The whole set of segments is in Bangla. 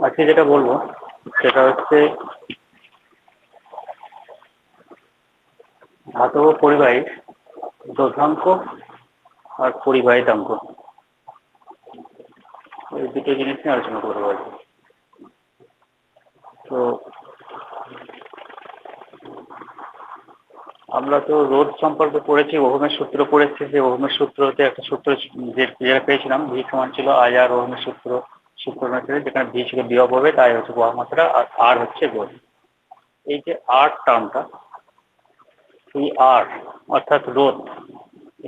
আজকে যেটা বলবো সেটা হচ্ছে ধাতব পরিবাহী দোধাঙ্ক আর পরিবাহিতাঙ্ক, এই দুটো জিনিস নিয়ে আলোচনা করবো আর কি। তো আমরা তো রোধ সম্পর্কে পড়েছি, ওহমের সূত্র পড়েছি। যে ওহমের সূত্রতে একটা সূত্র যেটা পেয়েছিলাম, ভি সমান ছিল আই আর ওহমের সূত্র অনুসারে, যেখানে ভি ছিল বিভব হবে, তাই হচ্ছে বহমাত্রা, আর আর হচ্ছে রোধ। এই যে আর টার্মটা, এই আর অর্থাৎ রোধ,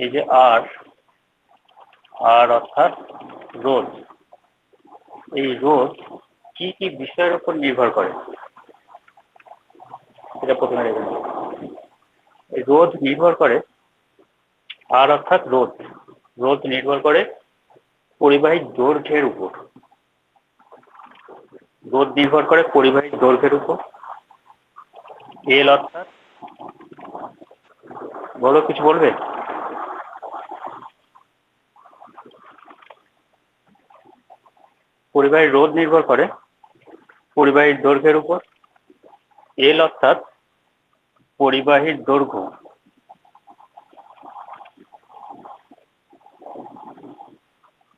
এই যে আর আর অর্থাৎ রোধ, এই রোধ কি কি বিষয়ের উপর নির্ভর করে সেটা প্রথমে দেখে নেব। এই রোধ নির্ভর করে, আর অর্থাৎ রোধ, রোধ নির্ভর করে পরিবাহী দৈর্ঘ্যের উপর। রোধ নির্ভর করে পরিবাহী দৈর্ঘ্যের উপর। এল অর্থাৎ, বলো কিছু বলবে? পরিবাহীর রোধ নির্ভর করে পরিবাহীর দৈর্ঘ্যের উপর। এল অর্থাৎ পরিবাহীর দৈর্ঘ্য।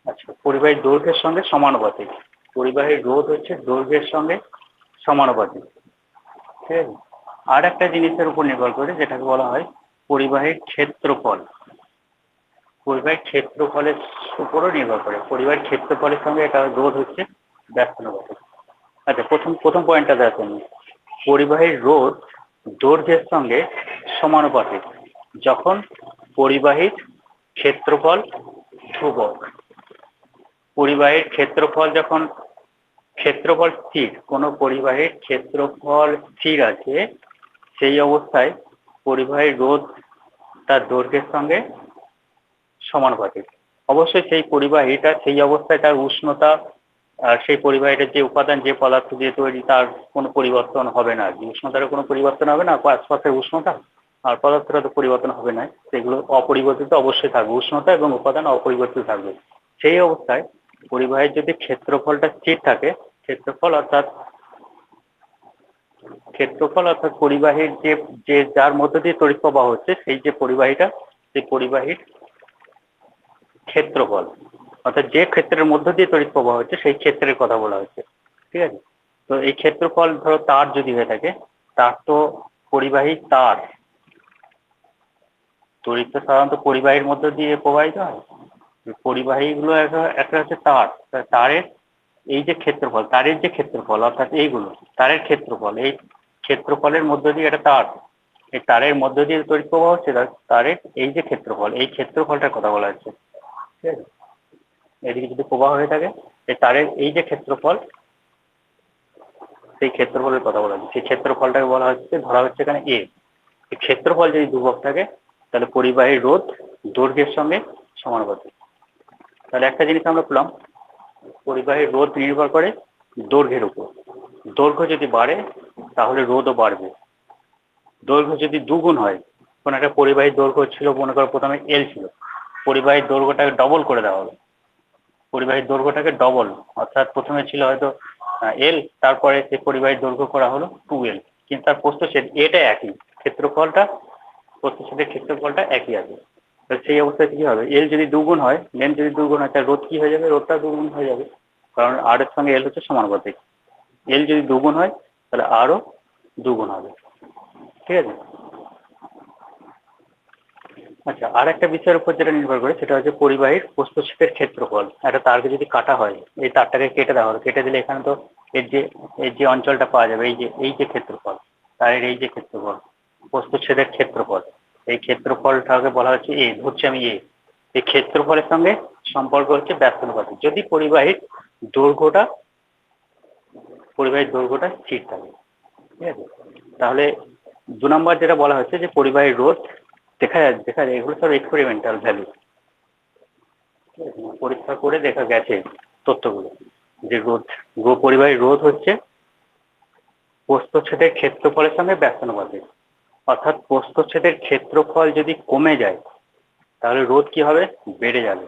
আচ্ছা, পরিবাহীর দৈর্ঘ্যের সঙ্গে সমানুপাতিক। পরিবাহীর রোধ হচ্ছে দৈর্ঘ্যের সঙ্গে সমানুপাতিক, ঠিক আছে। আর একটা জিনিসের উপর নির্ভর করে, যেটাকে বলা হয় পরিবাহীর ক্ষেত্রফল। পরিবাহীর ক্ষেত্রফলের উপরও নির্ভর করে। পরিবাহীর ক্ষেত্রফলের সঙ্গে এটা রোধ হচ্ছে ব্যস্তানুপাতিক। আচ্ছা, প্রথম পয়েন্টটা দেখেন, পরিবাহীর রোধ দৈর্ঘ্যের সঙ্গে সমানুপাতিক যখন পরিবাহীর ক্ষেত্রফল ধ্রুবক। পরিবাহীর ক্ষেত্রফল যখন, ক্ষেত্রফল স্থির, কোনো পরিবাহীর ক্ষেত্রফল স্থির আছে, সেই অবস্থায় পরিবাহীর রোধ তার দৈর্ঘ্যের সঙ্গে সমানুপাতিক। অবশ্যই সেই পরিবাহীটা, সেই অবস্থায় তার উষ্ণতা, আর সেই পরিবাহীটার যে উপাদান, যে পদার্থ দিয়ে তৈরি, তার কোনো পরিবর্তন হবে না। উষ্ণতারও কোনো পরিবর্তন হবে না, আশপাশের উষ্ণতা আর পদার্থটা তো পরিবর্তন হবে না, সেগুলো অপরিবর্তিত অবশ্যই থাকবে। উষ্ণতা এবং উপাদান অপরিবর্তিত থাকবে। সেই অবস্থায় পরিবাহীর যদি ক্ষেত্রফলটা স্থির থাকে, ক্ষেত্রফল অর্থাৎ পরিবাহীর যে যে যার মধ্য দিয়ে তড়িৎ প্রবাহ হচ্ছে, সেই যে পরিবাহীটা, সেই পরিবাহীর ক্ষেত্রফল, অর্থাৎ যে ক্ষেত্রের মধ্য দিয়ে তড়িৎ প্রবাহ হচ্ছে, সেই ক্ষেত্রের কথা বলা হচ্ছে, ঠিক আছে। তো এই ক্ষেত্রফল, ধরো তার যদি হয়ে থাকে, তার তো পরিবাহী তার, তড়িৎ তো সাধারণত পরিবাহীর মধ্য দিয়ে প্রবাহিত হয়। পরিবাহীগুলো একটা হচ্ছে তার, তারের এই যে ক্ষেত্রফল, তারের যে ক্ষেত্রফল অর্থাৎ এইগুলো তারের ক্ষেত্রফল, এই ক্ষেত্রফলের মধ্য দিয়ে একটা তার, এই তারের মধ্য দিয়ে তড়িৎ প্রবাহ হচ্ছে, তারের এই যে ক্ষেত্রফল, এই ক্ষেত্রফলটার কথা বলা হচ্ছে, ঠিক আছে। এদিকে যদি প্রবাহ হয়ে থাকে, এই তারের এই যে ক্ষেত্রফল, সেই ক্ষেত্রফলের কথা বলা হচ্ছে। সেই ক্ষেত্রফলটাকে বলা হচ্ছে, ধরা হচ্ছে এখানে এ। এই ক্ষেত্রফল যদি ধ্রুবক থাকে, তাহলে পরিবাহীর রোধ দৈর্ঘ্যের সঙ্গে সমানুপাতিক। তাহলে একটা জিনিস আমরা পেলাম, পরিবাহীর রোধ নির্ভর করে দৈর্ঘ্যের উপর। দৈর্ঘ্য যদি বাড়ে, তাহলে রোধও বাড়বে। দৈর্ঘ্য যদি দ্বিগুণ হয়, কোন একটা পরিবাহীর দৈর্ঘ্য ছিল, মনে করো প্রথমে এল ছিল, পরিবাহীর দৈর্ঘ্যটাকে ডবল করে দেওয়া হবে। পরিবাহীর দৈর্ঘ্যটাকে ডবল, অর্থাৎ প্রথমে ছিল হয়তো এল, তারপরে সেই পরিবাহীর দৈর্ঘ্য করা হলো 2L, কিন্তু তার প্রস্থচ্ছেদ এটা একই, ক্ষেত্রফলটা, প্রস্থচ্ছেদের ক্ষেত্রফলটা একই আছে। সেই অবস্থায় কি হবে, এল যদি দ্বিগুণ হয়, লেন যদি দ্বিগুণ হয়, তার রোধ কি হয়ে যাবে, রোধটা দ্বিগুণ হয়ে যাবে, কারণ আর এর সঙ্গে এল হচ্ছে সমানুপাতিক। এল যদি দ্বিগুণ হয়, তাহলে আরও দ্বিগুণ হবে, ঠিক আছে। আচ্ছা, আর একটা বিষয়ের উপর যেটা নির্ভর করে, সেটা হচ্ছে পরিবাহীর প্রস্থচ্ছেদের ক্ষেত্রফল। একটা তারকে যদি কাটা হয়, এই তারটাকে কেটে দেওয়া হলো, কেটে দিলে এখানে তো এর যে অঞ্চলটা পাওয়া যাবে, এই যে ক্ষেত্রফল, তারের এই যে ক্ষেত্রফল, প্রস্থচ্ছেদের ক্ষেত্রফল, এই ক্ষেত্রফলটাকে বলা হচ্ছে এ, ধরছি আমি এ। এই ক্ষেত্রফলের সঙ্গে সম্পর্ক হচ্ছে ব্যস্তানুপাতিক, যদি পরিবাহীর দৈর্ঘ্যটা স্থির থাকে, ঠিক আছে। তাহলে 2 নম্বর যেটা বলা হচ্ছে, যে পরিবাহীর রোধ দেখা যায় এগুলো সব এক্সপেরিমেন্টাল ভ্যালু, পরীক্ষা করে দেখা গেছে তথ্যগুলো, যে পরিবাহীর রোধ হচ্ছে প্রস্থচ্ছেদের ক্ষেত্রফলের সঙ্গে ব্যস্তানুপাতিক। অর্থাৎ প্রস্থচ্ছেদের ক্ষেত্রফল যদি কমে যায়, তাহলে রোধ কি হবে, বেড়ে যাবে।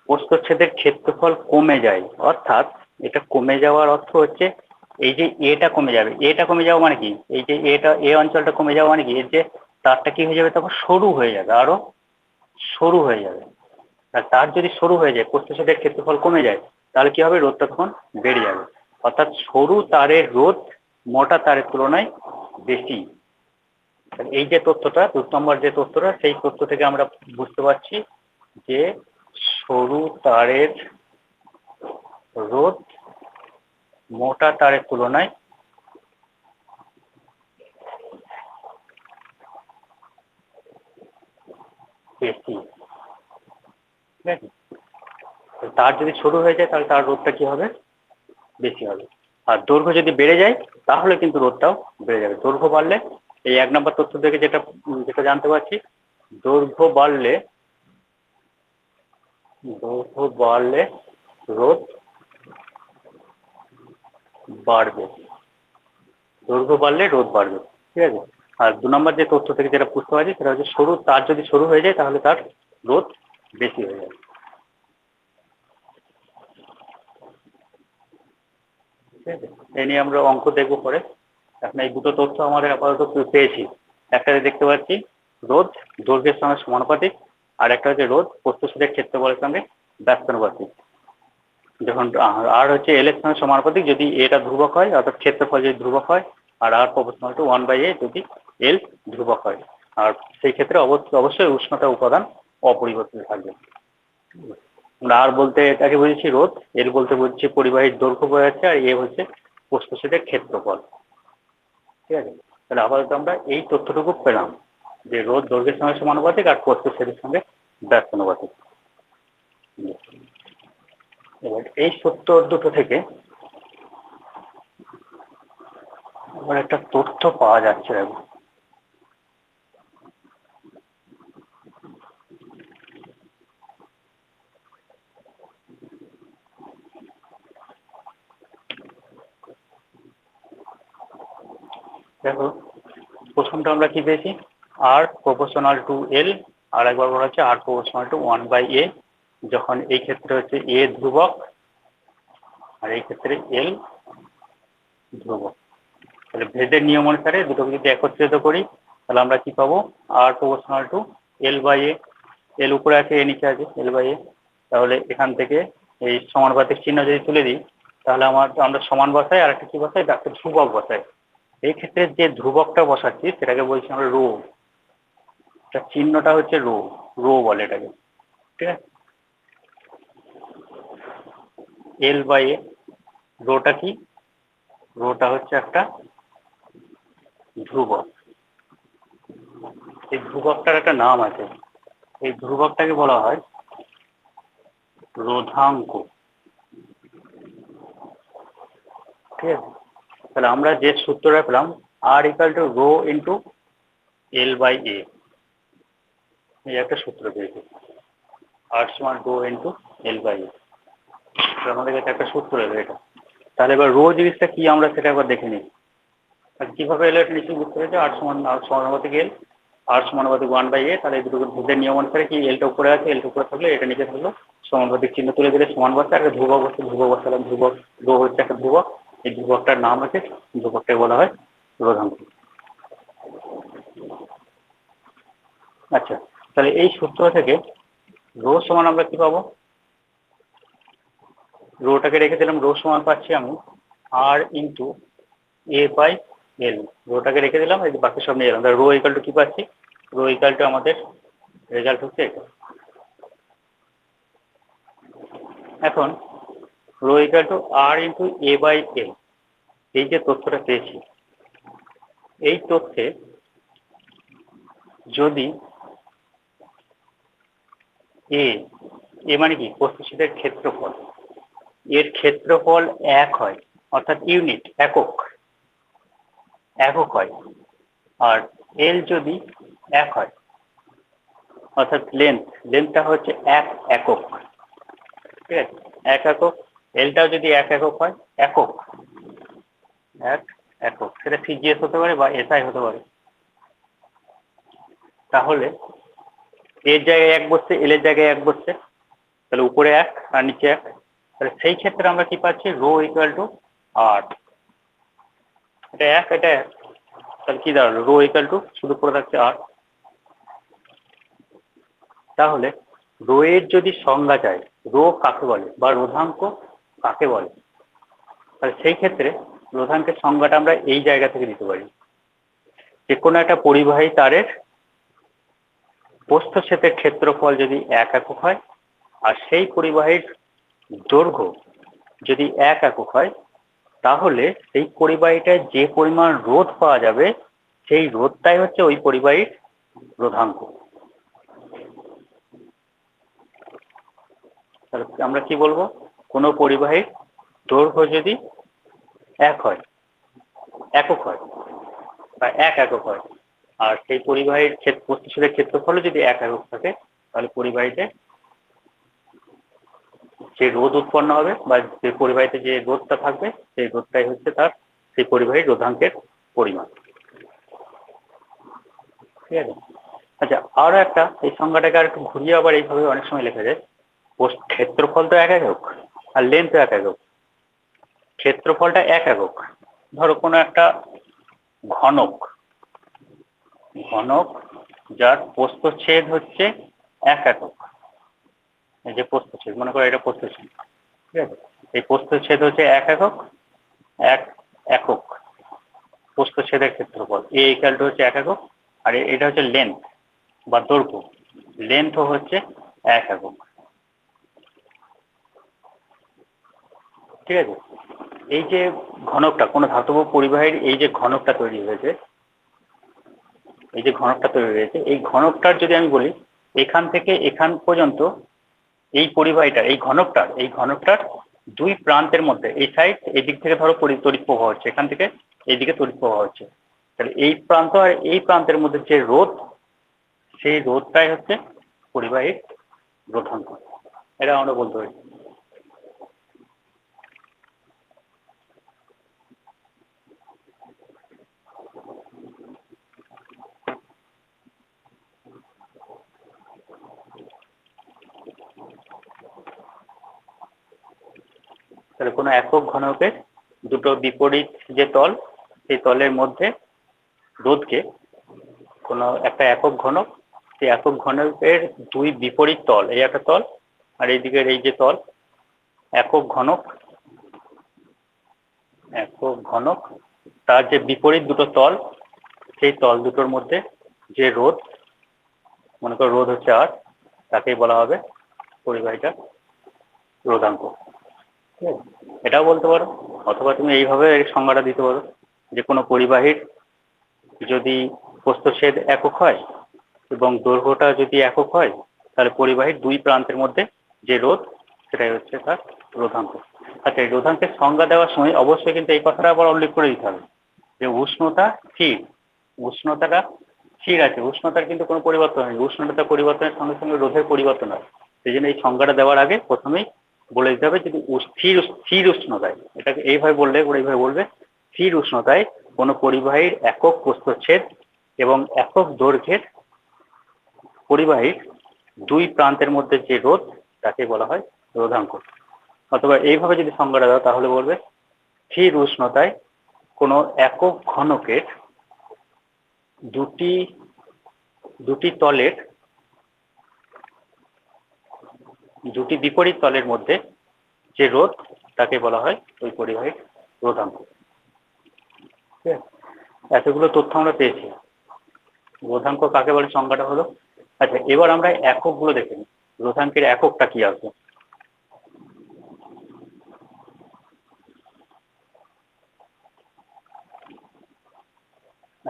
প্রস্থচ্ছেদের ক্ষেত্রফল কমে যায়, অর্থাৎ এটা কমে যাওয়ার অর্থ হচ্ছে এই যে এটা কমে যাবে, এটা কমে যাওয়া মানে কি, এই যে এটা এই অঞ্চলটা কমে যাওয়া মানে কি, এর যে তারটা কি হয়ে যাবে তখন সরু হয়ে যাবে, আরো সরু হয়ে যাবে। আর তার যদি সরু হয়ে যায়, প্রস্থচ্ছেদের ক্ষেত্রফল কমে যায়, তাহলে কি হবে, রোধটা তখন বেড়ে যাবে। অর্থাৎ সরু তারের রোধ মোটা তারের তুলনায় বেশি। এই যে তথ্যটা 2 নম্বর যে তথ্যটা, সেই তথ্য থেকে আমরা বুঝতে পারছি যে সরু তারের রোধ মোটা তারের তুলনায় বেশি। ঠিক আছে, তার যদি সরু হয়ে যায় তাহলে তার রোধটা কি হবে, বেশি হবে। আর দৈর্ঘ্য যদি বেড়ে যায় তাহলে কিন্তু রোধটাও বেড়ে যাবে। দৈর্ঘ্য বাড়লে, এই 1 নম্বর তথ্য থেকে যেটা যেটা জানতে পারছি, দৈর্ঘ্য বাড়লে রোধ বাড়বে, দৈর্ঘ্য বাড়লে রোধ বাড়বে। ঠিক আছে, আর 2 নম্বর যে তথ্য থেকে যেটা বুঝতে পারছি সেটা হচ্ছে সরু তার যদি সরু হয়ে যায় তাহলে তার রোধ বেশি হয়ে যাবে। ঠিক আছে, এই নিয়ে আমরা অঙ্ক দেখবো পরে। এখন এই দুটো তথ্য আমাদের আপাতত পেয়েছি। একটা দেখতে পাচ্ছি রোধ দৈর্ঘ্যের সঙ্গে সমানুপাতিক, আর একটা হচ্ছে রোধ প্রস্থচ্ছেদের ক্ষেত্রফলের সঙ্গে ব্যস্তানুপাতিক। যখন আর হচ্ছে এল এর সঙ্গে সমানুপাতিক যদি এটা ধ্রুবক হয়, অর্থাৎ ক্ষেত্রফল যদি ধ্রুবক হয়, আর আর প্রপোর্শনাল টু 1/a যদি এল ধ্রুবক হয়। আর সেই ক্ষেত্রে অবশ্যই উষ্ণতা উপাদান অপরিবর্তিত থাকবে। আমরা আর বলতে এটাকে বুঝেছি রোধ, এল বলতে বুঝছি পরিবাহীর দৈর্ঘ্য বোঝা যাচ্ছে, আর এ হচ্ছে প্রস্থচ্ছেদের ক্ষেত্রফল। ঠিক আছে, তাহলে আপাতত আমরা এই তথ্যটুকু পেলাম যে রোধ দৈর্ঘ্যের সঙ্গে সমানুপাতিক আর প্রস্থচ্ছেদের সঙ্গে ব্যস্তানুপাতিক। এবার এই সূত্র দুটো থেকে এবার একটা তথ্য পাওয়া যাচ্ছে। দেখো, প্রথমটা আমরা কি পেয়েছি, আর প্রপোর্শনাল টু এল, আর একবার বলা হচ্ছে আর প্রপোর্শনাল টু 1/a, যখন এই ক্ষেত্রে হচ্ছে এ ধ্রুবক আর এই ক্ষেত্রে এল ধ্রুবক। তাহলে ভেদের নিয়ম অনুসারে দুটোকে যদি একত্রিত করি তাহলে আমরা কি পাবো, আর প্রপোর্শনাল টু L/a, এল উপরে আছে এ নিচে আছে L/a। তাহলে এখান থেকে এই সমানুপাতিক চিহ্ন যদি তুলে দিই তাহলে আমরা সমান বসাই, আর একটা কি বসাই, একটা ধ্রুবক বসাই। এই ক্ষেত্রে যে ধ্রুবকটা বসাচ্ছি সেটাকে বলছি আমরা রো, তার চিহ্নটা হচ্ছে রো, রো বলে এটাকে। ঠিক আছে, L/a, রোটা কি, রোটা হচ্ছে একটা ধ্রুবক। এই ধ্রুবকটার একটা নাম আছে, এই ধ্রুবকটাকে বলা হয় রোধাঙ্ক। ঠিক আছে, তাহলে আমরা যে সূত্রটা পেলাম R equal to rho into L/a, এই একটা সূত্র পেয়েছি, আর সমান রো ইন্টু L/a। আমাদের কাছে একটা সূত্র এলো এটা। তাহলে এবার রো জিনিসটা কি আমরা সেটা একবার দেখে নিই। কিভাবে এলো এটা নিশ্চয়ই বুঝতে পেরেছি, আর সমানুপাতিক এল, আর সমানুপাতিক 1/a। তাহলে এই দুটো ভেদের নিয়ম অনুসারে কি, এলটা উপরে আছে, এলটা উপরে থাকলে এটা নিচে থাকলো, সমানুপাতিক চিহ্ন তুলে দিলে সমান বসে, একটা ধ্রুবক বসে, ধ্রুবক বসালাম, ধ্রুবক রো হচ্ছে একটা ধ্রুবক, এই ধ্রুবকটার নাম আছে, ধ্রুবকটাকে বলা হয় রোধাঙ্ক। আচ্ছা, তাহলে এই সূত্র থেকে রো সমান আমরা কি পাবো, রোটাকে রেখে দিলাম, রো সমান পাচ্ছি আমি আর ইন্টু A/L। রোটাকে রেখে দিলাম, এই বাকি সব নিয়ে এলাম, রো ইকাল টু কি পাচ্ছি, রো ইকাল টু আমাদের রেজাল্ট হচ্ছে এটা। এখন rho equal to R into A/L, এই যে তথ্যটা পেয়েছি, এই তথ্যে যদি এ, এ মানে কি, প্রস্থচ্ছেদের ক্ষেত্রফল, এর ক্ষেত্রফল 1 হয়, অর্থাৎ ইউনিট, একক একক হয়, আর এল যদি 1 হয়, অর্থাৎ লেন্থটা হচ্ছে 1 একক। ঠিক আছে, 1 একক, এলটাও যদি 1 একক হয়, একক 1 একক, সেটা সিজিএস হতে পারে বা এসআই হতে পারে। তাহলে এর জায়গায় 1 বসছে, এল এর জায়গায় 1 বসছে, তাহলে উপরে 1 আর নিচে 1, তাহলে সেই ক্ষেত্রে আমরা কি পাচ্ছি, রো ইকুয়াল টু আর, এটা এক, এটা এক, তাহলে কি দাঁড়ালো, রো ইকুয়াল টু শুধু পড়ে থাকছে আর। তাহলে রো এর যদি সংজ্ঞা চাই, রো কাকে বলে বা রোধাঙ্ক কাকে বলে, তাহলে সেই ক্ষেত্রে রোধাঙ্কের সংজ্ঞাটা আমরা এই জায়গা থেকে দিতে পারি। যে কোনো একটা পরিবাহী তারের প্রস্থচ্ছেদের ক্ষেত্রফল যদি 1 একক হয় আর সেই পরিবাহীর দৈর্ঘ্য যদি 1 একক হয়, তাহলে সেই পরিবাহীটায় যে পরিমাণ রোধ পাওয়া যাবে সেই রোধটাই হচ্ছে ওই পরিবাহীর রোধাঙ্ক। তাহলে আমরা কি বলবো, কোনো পরিবাহীর দৈর্ঘ্য যদি 1 হয়, একক হয় বা 1 একক হয়, আর সেই পরিবাহীর প্রস্থচ্ছেদের ক্ষেত্রফলও যদি 1 একক থাকে, তাহলে পরিবাহীতে যে রোধ উৎপন্ন হবে বা যে পরিবাহীতে যে রোধটা থাকবে সেই রোধটাই হচ্ছে তার সেই পরিবাহীর রোধাঙ্কের পরিমাণ। ঠিক আছে। আচ্ছা, আরো একটা, এই সংজ্ঞাটাকে আর একটু ঘুরিয়ে আবার এইভাবে অনেক সময় লেখা যায়, ক্ষেত্রফল তো 1 একক আর লেন্থ 1 একক। ক্ষেত্রফলটা 1 একক, ধরো কোনো একটা ঘনক, ঘনক যার প্রস্থচ্ছেদ হচ্ছে 1 একক, এই যে প্রস্থচ্ছেদ, মনে করো এটা প্রস্থচ্ছেদ, ঠিক আছে, এই প্রস্থচ্ছেদ হচ্ছে 1 একক, 1 একক প্রস্থচ্ছেদের ক্ষেত্রফল এ ইকুয়াল টু হচ্ছে 1 একক, আর এটা হচ্ছে লেন্থ বা দৈর্ঘ্য, লেন্থও হচ্ছে 1 একক। ঠিক আছে। এই যে ঘনকটা, কোনো ধাতব পরিবাহীর এই যে ঘনকটা তৈরি হয়েছে, এই যে ঘনকটা তৈরি হয়েছে, এই ঘনকটার যদি আমি বলি এখান থেকে এখান পর্যন্ত এই পরিবাহীটা, এই ঘনকটার দুই প্রান্তের মধ্যে, এই সাইড এই দিক থেকে ধরো তড়িৎ প্রবাহ হচ্ছে, এখান থেকে এইদিকে তড়িৎ প্রবাহ হচ্ছে, তাহলে এই প্রান্ত আর এই প্রান্তের মধ্যে যে রোধ, সেই রোধটাই হচ্ছে পরিবাহীর রোধাঙ্ক। এটা আমরা বলতে পারি। তাহলে কোনো একক ঘনকের দুটো বিপরীত যে তল, সেই তলের মধ্যে রোধকে, কোনো একটা একক ঘনক, সেই একক ঘনকের দুই বিপরীত তল, এই একটা তল আর এই দিকের এই যে তল, একক ঘনক, একক ঘনক তার যে বিপরীত দুটো তল, সেই তল দুটোর মধ্যে যে রোধ, মনে করো রোধ হচ্ছে আর, তাকেই বলা হবে পরিবাহীটার রোধাঙ্ক। ঠিক আছে, এটাও বলতে পারো, অথবা তুমি এইভাবে এর সংজ্ঞাটা দিতে পারো, যে কোনো পরিবাহীর যদি প্রস্থচ্ছেদ একক হয় এবং দৈর্ঘ্যটা যদি একক হয়, তাহলে পরিবাহীর দুই প্রান্তের মধ্যে যে রোধ, সেটাই হচ্ছে তার রোধাঙ্ক। আচ্ছা, এই রোধাঙ্কের সংজ্ঞা দেওয়ার সময় অবশ্যই কিন্তু এই কথাটা আবার উল্লেখ করে দিতে হবে যে উষ্ণতা স্থির, উষ্ণতাটা স্থির আছে, উষ্ণতার কিন্তু কোনো পরিবর্তন হয়নি, উষ্ণতা পরিবর্তনের সঙ্গে সঙ্গে রোধের পরিবর্তন হয়। সেই জন্য এই সংজ্ঞাটা দেওয়ার আগে প্রথমেই বলে দিতে হবে, যদি স্থির উষ্ণতায়, এটাকে এইভাবে বললে ওরা এইভাবে বলবে, স্থির উষ্ণতায় কোনো পরিবাহীর একক প্রস্থচ্ছেদ এবং একক দৈর্ঘ্যের পরিবাহীর দুই প্রান্তের মধ্যে যে রোধ, তাকে বলা হয় রোধাঙ্ক। অথবা এইভাবে যদি সংজ্ঞাটা দাও তাহলে বলবে, স্থির উষ্ণতায় কোনো একক ঘনকের দুটি তলের, দুটি বিপরীত তলের মধ্যে যে রোধ, তাকে বলা হয় ওই পরিবাহীর রোধাঙ্ক। ঠিক আছে, এতগুলো তথ্য আমরা পেয়েছি। রোধাঙ্ক কাকে বলে সংজ্ঞাটা হলো। আচ্ছা, এবার আমরা এককগুলো দেখে নিই, রোধাঙ্কের এককটা কি আসবে।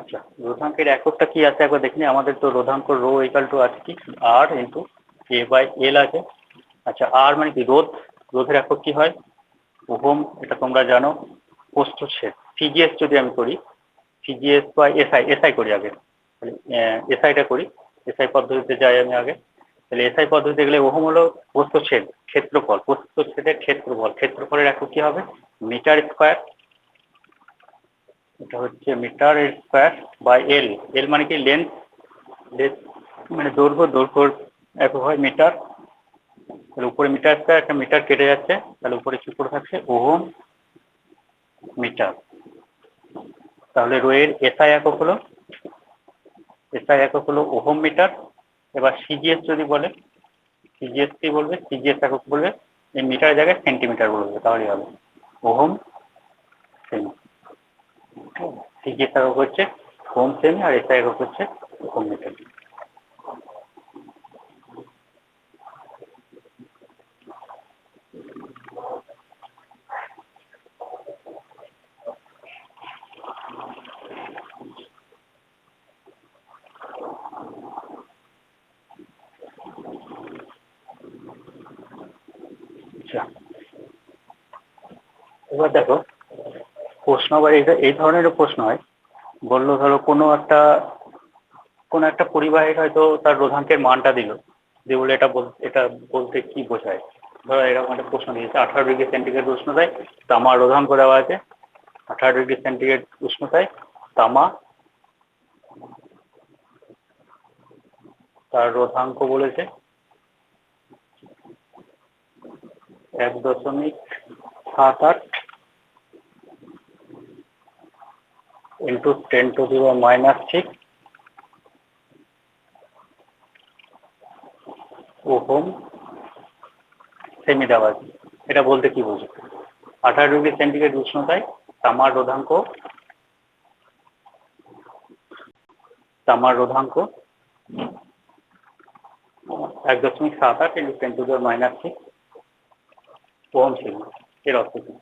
আচ্ছা, রোধাঙ্কের এককটা কি আছে একবার দেখে নিই। আমাদের তো রোধাঙ্ক রো ইকুয়াল টু আছে কি, আর ইন্টু এ বাই এল আছে। আচ্ছা, আর মানে কি, রোধ, রোধের একক কি হয়, ওহম, এটা তোমরা জানো। প্রস্থচ্ছেদ, সিজিএস যদি আমি করি, সিজিএস বা এসআই করি আগে, এসআইটা করি, এসআই পদ্ধতিতে যাই আমি আগে। তাহলে এসআই পদ্ধতিতে গেলে ওহম হলো প্রস্থচ্ছেদ, ক্ষেত্রফল, প্রস্থচ্ছেদের ক্ষেত্রফল, ক্ষেত্রফলের একক কি হবে, মিটার স্কোয়ার, এটা হচ্ছে মিটার স্কোয়ার বাই এল, এল মানে কি লেন্থ, মানে দৈর্ঘ্যর একক হয় মিটার, তাহলে উপরে মিটারটা একটা মিটার কেটে যাচ্ছে, তাহলে উপরে কি করে থাকছে ওহম মিটার। তাহলে রো এর এসআই একক হলো ওহম মিটার। এবার সিজিএস যদি বলে, সিজিএস কি বলবে, সিজিএস একক বলবে, এই মিটার জায়গায় সেন্টিমিটার বলবে, তাহলে হবে ওহম সেমি। সিজিএস একক হচ্ছে ওহম সেমি আর এসআই একক হচ্ছে ওহম মিটার। এবার দেখো প্রশ্ন, আবার এই ধরনের প্রশ্ন হয়, বললো ধরো কোনো একটা পরিবাহীর হয়তো তার রোধাঙ্কের মানটা দিল, দিয়ে বলে এটা বলতে কি বোঝায়। ধরো এরকম একটা প্রশ্ন দিয়েছে, 18°C উষ্ণতায় তামা রোধাঙ্ক দেওয়া আছে, 18°C উষ্ণতায় তামা তার রোধাঙ্ক বলেছে 1.78 into 10⁻⁻6 ওহম সেমি দেওয়া আছে। এটা বলতে কি বোঝো? 18°C উষ্ণতায় তামার রোধাঙ্ক 1.78 into 10⁻⁻6 ওহম সেমি। এর অর্থ কি?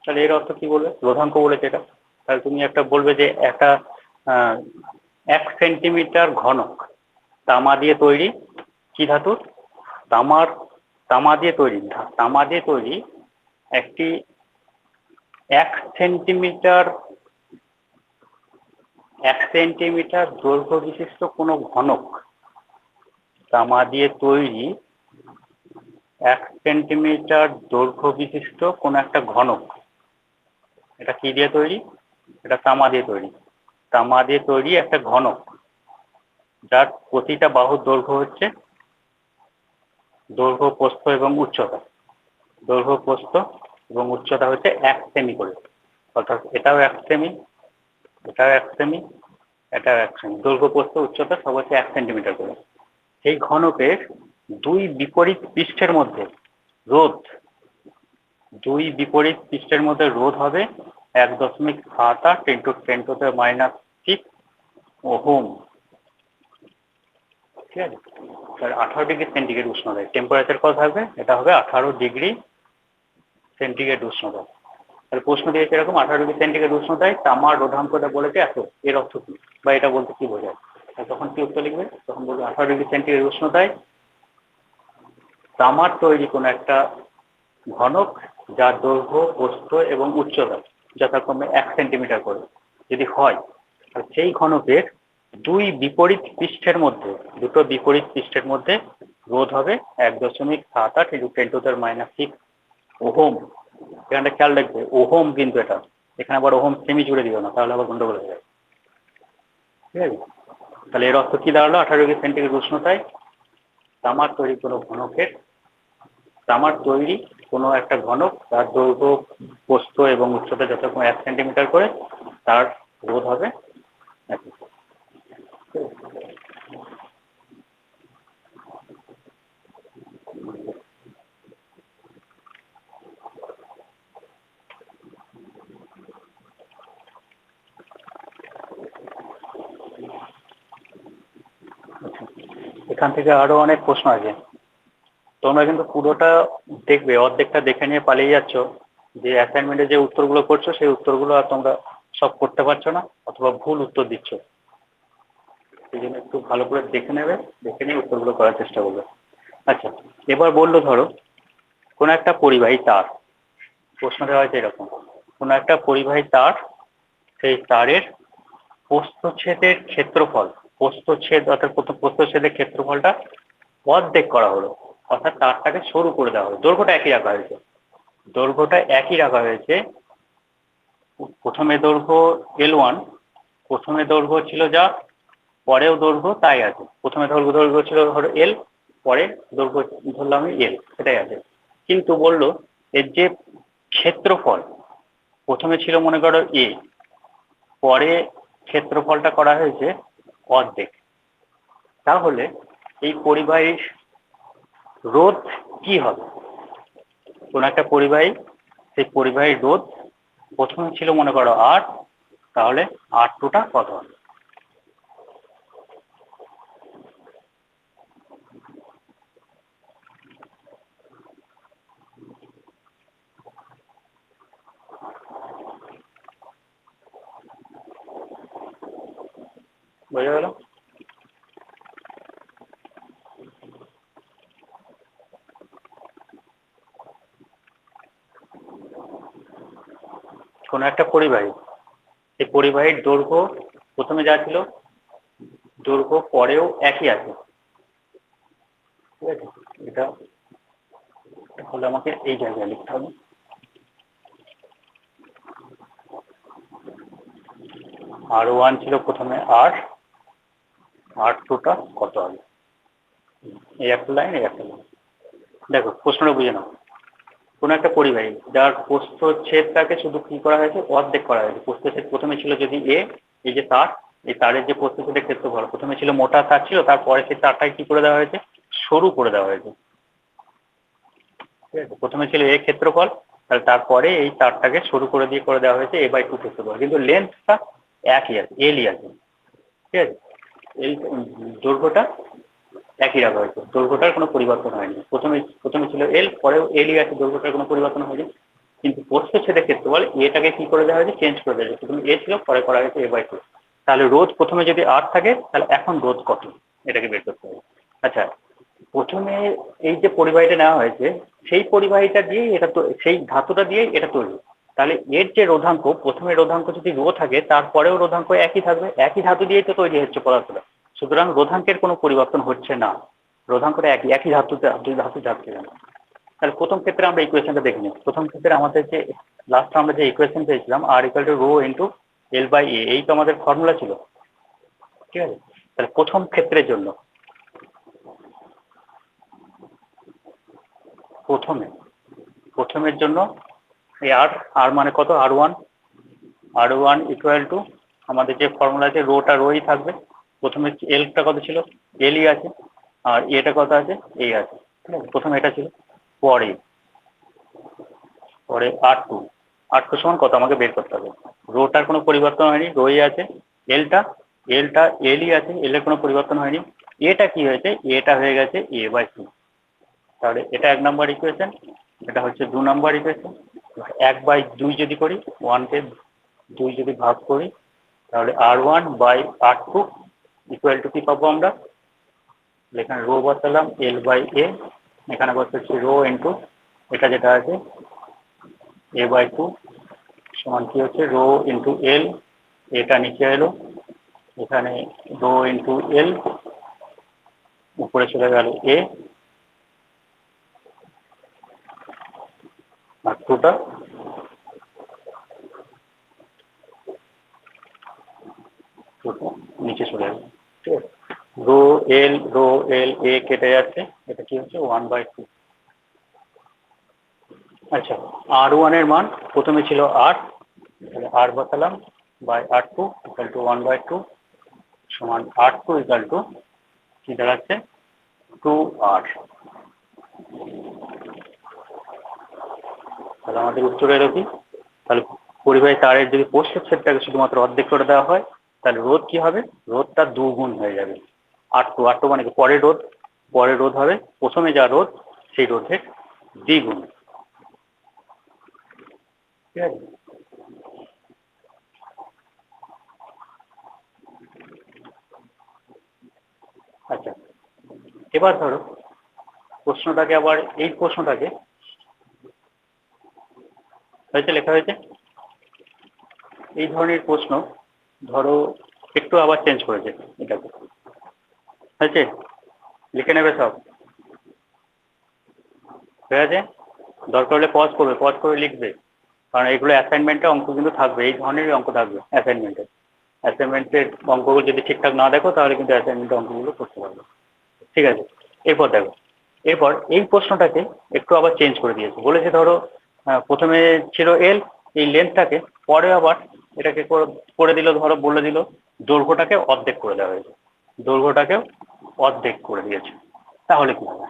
তাহলে এর অর্থ কি বলবে? রোধাঙ্ক বলেছে এটা, তাহলে তুমি একটা বলবে যে একটা 1 সেন্টিমিটার ঘনক তামা দিয়ে তৈরি, কি ধাতু? তামা দিয়ে তৈরি একটি 1 সেন্টিমিটার দৈর্ঘ্য বিশিষ্ট কোনো ঘনক, তামা দিয়ে তৈরি 1 সেন্টিমিটার দৈর্ঘ্য বিশিষ্ট কোনো একটা ঘনক। এটা কি দিয়ে তৈরি? এটা তামা দিয়ে তৈরি একটা ঘনক, যার প্রতিটা বাহুর দৈর্ঘ্য হচ্ছে দৈর্ঘ্য, প্রস্থ এবং উচ্চতা। দৈর্ঘ্য, প্রস্থ এবং উচ্চতা হচ্ছে 1 সেমি করে, অর্থাৎ এটাও 1 সেমি, এটাও 1 সেমি, এটাও 1 সেমি। দৈর্ঘ্য, প্রস্থ, উচ্চতা সব হচ্ছে 1 সেন্টিমিটার করে। সেই ঘনকের দুই বিপরীত পৃষ্ঠের মধ্যে রোধ হবে 1.78 into 10⁻⁻6 ওহম। ঠিক আছে, 18°C উষ্ণতায় টেম্পারেচার কত থাকবে? এটা হবে 18°C উষ্ণতা। তাহলে প্রশ্ন দিয়েছে এরকম, 18°C উষ্ণতায় তামার রোধাঙ্কটা বলেছে এত, এর অর্থ কি, বা এটা বলতে কি বোঝায়? তখন কি উত্তর লিখবে? তখন বলবে 18°C উষ্ণতায় তামার তৈরি কোনো একটা ঘনক, যার দৈর্ঘ্য, প্রস্থ এবং উচ্চতা যথাক্রমে 1 সেন্টিমিটার করে যদি হয়, আর সেই ঘনকের দুটো বিপরীত পৃষ্ঠের মধ্যে রোধ হবে 1.78 into 10⁻⁻6 ওহম। এখানটা খেয়াল রাখবে, ওহম কিন্তু এটা, এখানে আবার ওহম সেমি জুড়ে দিও না, তাহলে আবার গন্ডগোল হয়ে যাবে। ঠিক আছে, তাহলে এর অর্থ কি দাঁড়ালো? 18°C উষ্ণতায় তামার তৈরি কোনো একটা ঘনক, তার দৈর্ঘ্য, প্রস্থ এবং উচ্চতা যথাক্রমে 1 সেন্টিমিটার করে, তার রোধ হবে। এখান থেকে আরো অনেক প্রশ্ন আছে, তোমরা কিন্তু পুরোটা দেখবে, অর্ধেকটা দেখে নিয়ে পালিয়ে যাচ্ছ, যে অ্যাসাইনমেন্টে যে উত্তরগুলো করছো সেই উত্তরগুলো আর তোমরা সব করতে পারছো না, অথবা ভুল উত্তর দিচ্ছ। সেই জন্য একটু ভালো করে দেখে নেবে, দেখে নিয়ে উত্তরগুলো করার চেষ্টা করবে। আচ্ছা, এবার বললো ধরো কোনো একটা পরিবাহী তার, প্রশ্ন দেওয়া হয়েছে এরকম, কোনো একটা পরিবাহী তার, সেই তারের প্রস্থচ্ছেদের ক্ষেত্রফল, অর্থাৎ প্রস্থচ্ছেদের ক্ষেত্রফলটা অর্ধেক করা হলো, অর্থাৎ তারটাকে সরু করে দেওয়া হলো। দৈর্ঘ্যটা একই রাখা হয়েছে। প্রথমে দৈর্ঘ্য L1, প্রথমে দৈর্ঘ্য ছিল যা, পরেও দৈর্ঘ্য তাই আছে। প্রথমে দৈর্ঘ্য ছিল ধরো L, পরে দৈর্ঘ্য ধরলাম এল, সেটাই আছে। কিন্তু বললো এর যে ক্ষেত্রফল প্রথমে ছিল মনে করো এ, পরে ক্ষেত্রফলটা করা হয়েছে অর্ধেক, তাহলে এই পরিবাহীর রোধ কি হবে? কোন একটা পরিবাহী, সেই পরিবাহীর রোধ প্রথমে ছিল মনে করো আর, তাহলে আর টুটা কত হবে? বোঝা গেল? কোন একটা পরিবাহী, সেই পরিবাহীর দৈর্ঘ্য প্রথমে যা ছিল দৈর্ঘ্য পরেও একই আছে, ঠিক আছে? এটা তাহলে আমাকে এই জায়গায় লিখতে হবে। আর ওয়ান ছিল প্রথমে আর, আর টুটা কত হবে? এই একটা লাইন, এই একটা লাইন। দেখো প্রশ্নটা বুঝে নাও। কোন একটা পরিবাহী যার প্রস্থচ্ছেদটাকে শুধু কি করা হয়েছে, অর্ধেক করা হয়েছে। প্রস্থচ্ছেদ প্রথমে ছিল যদি এ, এই যে তার, এই তারের যে প্রস্থচ্ছেদের ক্ষেত্রফল প্রথমে ছিল মোটা তার ছিল, তারপরে সেই তারটাকে কি করে দেওয়া হয়েছে, সরু করে দেওয়া হয়েছে, ঠিক আছে? প্রথমে ছিল এ ক্ষেত্রফল, তাহলে তারপরে এই তারটাকে সরু করে দিয়ে করে দেওয়া হয়েছে A/2 ক্ষেত্রফল, কিন্তু লেন্থটা একই আছে, এলই আছে, ঠিক আছে? এই দৈর্ঘ্যটা একই রাখা হয়েছে, দৈর্ঘ্যটার কোনো পরিবর্তন হয়নি। প্রথমে প্রথমে ছিল এল, পরেও এলই আছে, দৈর্ঘ্যটার কোনো পরিবর্তন হয়নি। কিন্তু প্রস্থচ্ছেদের ক্ষেত্রফল এটাকে কি করে দেওয়া হয়েছে, চেঞ্জ করে দেওয়া হয়েছে। প্রথমে এ ছিল, পরে করা হয়েছে A/2। তাহলে রোধ প্রথমে যদি আর থাকে, তাহলে এখন রোধ কত, এটাকে বের করতে হবে। আচ্ছা, প্রথমে এই যে পরিবাহীটা নেওয়া হয়েছে, সেই পরিবাহীটা দিয়ে এটা তো, সেই ধাতুটা দিয়ে এটা তৈরি। তাহলে এর যে রোধাঙ্ক, প্রথমে রোধাঙ্ক যদি রো থাকে, তারপরেও রোধাঙ্ক একই থাকবে, একই ধাতু দিয়েই তো তৈরি হচ্ছে পদার্থটা। সুতরাং রোধাঙ্কের কোনো পরিবর্তন হচ্ছে না, রোধাঙ্কটা একই, একই ধাতুতে ধাতু যাচ্ছে কেন। তাহলে প্রথম ক্ষেত্রে আমরা ইকুয়েশনটা দেখে নিই। প্রথম ক্ষেত্রে আমাদের যে লাস্ট আমরা যে ইকুয়েশন পেয়েছিলাম, R equal to rho into L by A, এই তো আমাদের ফর্মুলা ছিল, ঠিক আছে? তাহলে প্রথম ক্ষেত্রের জন্য প্রথমের জন্য এই আর, আর মানে কত, আর ওয়ান ইকুয়াল টু আমাদের যে ফর্মুলা আছে, রোটা রোই থাকবে। প্রথমে এলটা কত ছিল, এলই আছে, আর এটা কত আছে, এই আছে, ঠিক আছে? প্রথমে এটা ছিল, পরে পরে আর টু সমান কত আমাকে বের করতে হবে। রোটার কোনো পরিবর্তন হয়নি, রোই আছে। এলটা এলটা এলই আছে, এল এর কোনো পরিবর্তন হয়নি। এটা কি হয়েছে, এটা হয়ে গেছে A/2। তাহলে এটা 1 নম্বর ইকুয়েশন, এটা হচ্ছে 2 নম্বর ইকুয়েশন। 1/2 যদি করি, 1 কে 2 যদি ভাগ করি, তাহলে R1/R2 ইকুয়াল টু কি পাবো আমরা, এখানে রো বসালাম L/A, এখানে বসাচ্ছি রো ইন্টু এটা যেটা আছে A/2 সমান কি হচ্ছে, রো ইন্টু এল, এটা নিচে এলো, এখানে রো ইন্টু এল, উপরে চলে গেল এ, আর টুটা নিচে চলে যাবে, ঠিক আছে? রো এল এ কেটে যাচ্ছে, এটা কি হচ্ছে 1/2। আচ্ছা, R1 এর মান প্রথমে ছিল আর, তাহলে আর বসালাম, R2 ইকুয়াল টু 1/2 সমান R2 ইকুয়াল টু কি দাঁড়াচ্ছে, 2R। তাহলে আমাদের উত্তর এলো কি, তাহলে পরিবাহী তারের যদি প্রস্থচ্ছেদটাকে শুধুমাত্র অর্ধেক করে দেওয়া হয়, তাহলে রোধ কি হবে, রোধটা দুগুণ হয়ে যাবে। আর টু মানে কি, পরের রোধ হবে প্রথমে যা রোধ, সেই রোধের দ্বিগুণ, ঠিক আছে? আচ্ছা, এবার ধরো প্রশ্নটাকে আবার, এই প্রশ্নটাকে হয়েছে লেখা হয়েছে এই ধরনের প্রশ্ন, ধরো একটু আবার চেঞ্জ করেছে এটাকে, হয়েছে? লিখে নেবে সব, হয়ে আছে? দরকার হলে পজ করবে, পজ করে লিখবে, কারণ এগুলো অ্যাসাইনমেন্টে অঙ্ক কিন্তু থাকবে, এই ধরনেরই অঙ্ক থাকবে অ্যাসাইনমেন্টে। অ্যাসাইনমেন্টের অঙ্কগুলো যদি ঠিকঠাক না দেখো, তাহলে কিন্তু অ্যাসাইনমেন্টের অঙ্কগুলো করতে পারবে, ঠিক আছে? এরপর দেখো, এরপর এই প্রশ্নটাকে একটু আবার চেঞ্জ করে দিয়েছে, বলেছে ধরো প্রথমে ছিল এল, এই লেন্থটাকে পরে আবার এটাকে করে দিল, ধরো বলে দিল দৈর্ঘ্যটাকে অর্ধেক করে দেওয়া হয়েছে, দৈর্ঘ্যটাকেও অর্ধেক করে দিয়েছে। তাহলে কি হবে?